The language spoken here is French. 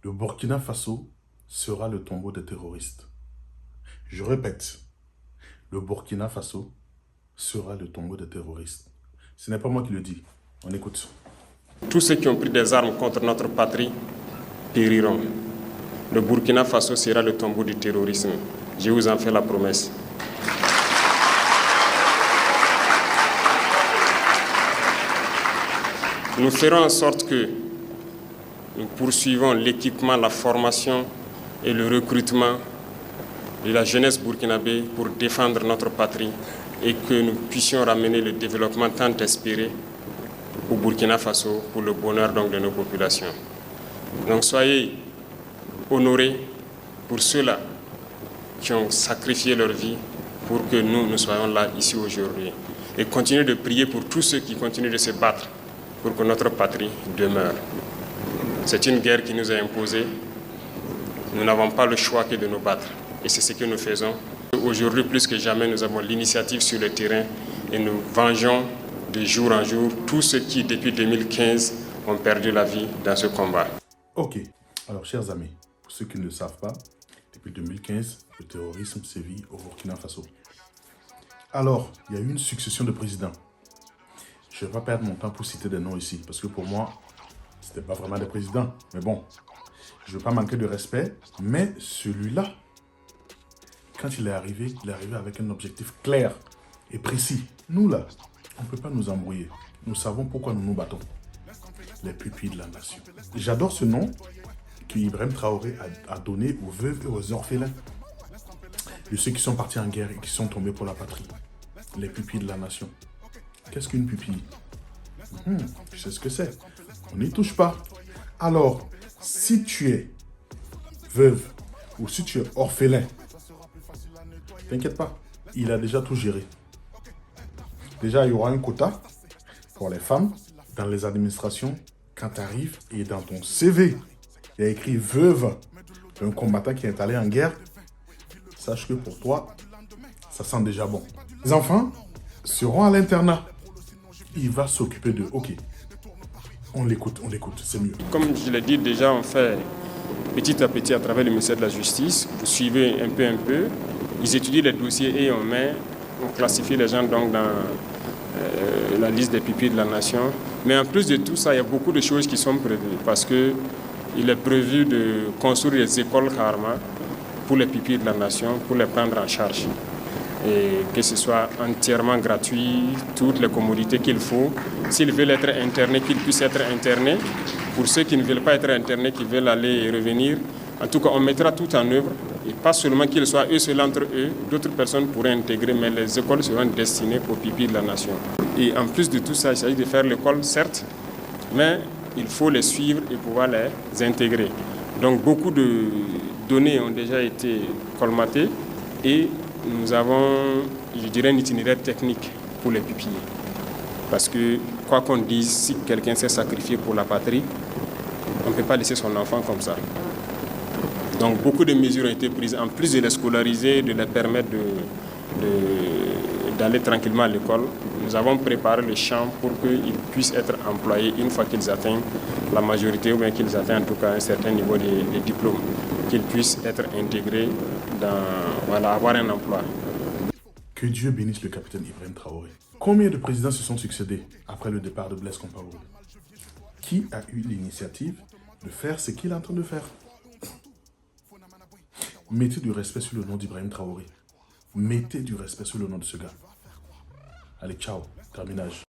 Le Burkina Faso sera le tombeau des terroristes. Je répète, le Burkina Faso sera le tombeau des terroristes. Ce n'est pas moi qui le dis. On écoute. Tous ceux qui ont pris des armes contre notre patrie périront. Le Burkina Faso sera le tombeau du terrorisme. Je vous en fais la promesse. Nous ferons en sorte que nous poursuivons l'équipement, la formation et le recrutement de la jeunesse burkinabé pour défendre notre patrie et que nous puissions ramener le développement tant espéré au Burkina Faso pour le bonheur donc de nos populations. Donc soyez honorés pour ceux-là qui ont sacrifié leur vie pour que nous soyons là ici aujourd'hui. Et continuez de prier pour tous ceux qui continuent de se battre pour que notre patrie demeure. C'est une guerre qui nous est imposée. Nous n'avons pas le choix que de nous battre. Et c'est ce que nous faisons. Aujourd'hui, plus que jamais, nous avons l'initiative sur le terrain et nous vengeons de jour en jour tous ceux qui, depuis 2015, ont perdu la vie dans ce combat. Ok. Alors, chers amis, pour ceux qui ne le savent pas, depuis 2015, le terrorisme sévit au Burkina Faso. Alors, il y a eu une succession de présidents. Je ne vais pas perdre mon temps pour citer des noms ici, parce que pour moi, ce n'était pas vraiment des présidents. Mais bon, je ne veux pas manquer de respect, mais celui-là, quand il est arrivé avec un objectif clair et précis. Nous, là, on ne peut pas nous embrouiller. Nous savons pourquoi nous nous battons. Les pupilles de la nation. J'adore ce nom qu'Ibrahim Traoré a donné aux veuves et aux orphelins. De ceux qui sont partis en guerre et qui sont tombés pour la patrie. Les pupilles de la nation. Qu'est-ce qu'une pupille? Je sais ce que c'est. On n'y touche pas. Alors, si tu es veuve ou si tu es orphelin, t'inquiète pas, il a déjà tout géré. Déjà, il y aura un quota pour les femmes dans les administrations quand tu arrives et dans ton CV, il y a écrit veuve d'un combattant qui est allé en guerre. Sache que pour toi, ça sent déjà bon. Les enfants seront à l'internat. Il va s'occuper d'eux. Ok. On l'écoute, c'est mieux. Comme je l'ai dit déjà, on fait petit à petit à travers le ministère de la Justice. Vous suivez un peu. Ils étudient les dossiers et on classifie les gens donc dans la liste des pupilles de la nation. Mais en plus de tout ça, il y a beaucoup de choses qui sont prévues parce qu'il est prévu de construire des écoles Karma pour les pupilles de la nation, pour les prendre en charge. Et que ce soit entièrement gratuit, toutes les commodités qu'il faut. S'ils veulent être internés, qu'ils puissent être internés. Pour ceux qui ne veulent pas être internés, qui veulent aller et revenir, en tout cas, on mettra tout en œuvre. Et pas seulement qu'ils soient eux seuls entre eux, d'autres personnes pourraient intégrer, mais les écoles seront destinées aux pupilles de la nation. Et en plus de tout ça, il s'agit de faire l'école, certes, mais il faut les suivre et pouvoir les intégrer. Donc beaucoup de données ont déjà été colmatées et nous avons, je dirais, un itinéraire technique pour les pupilles. Parce que, quoi qu'on dise, si quelqu'un s'est sacrifié pour la patrie, on ne peut pas laisser son enfant comme ça. Donc beaucoup de mesures ont été prises, en plus de les scolariser, de les permettre d'aller tranquillement à l'école. Nous avons préparé le champ pour qu'ils puissent être employés une fois qu'ils atteignent la majorité ou bien qu'ils atteignent en tout cas un certain niveau de diplôme, qu'ils puissent être intégrés avoir un emploi. Que Dieu bénisse le capitaine Ibrahim Traoré. Combien de présidents se sont succédés après le départ de Blaise Compaoré? Qui a eu l'initiative de faire ce qu'il est en train de faire? Mettez du respect sur le nom d'Ibrahim Traoré. Mettez du respect sur le nom de ce gars. Allez, ciao, terminage.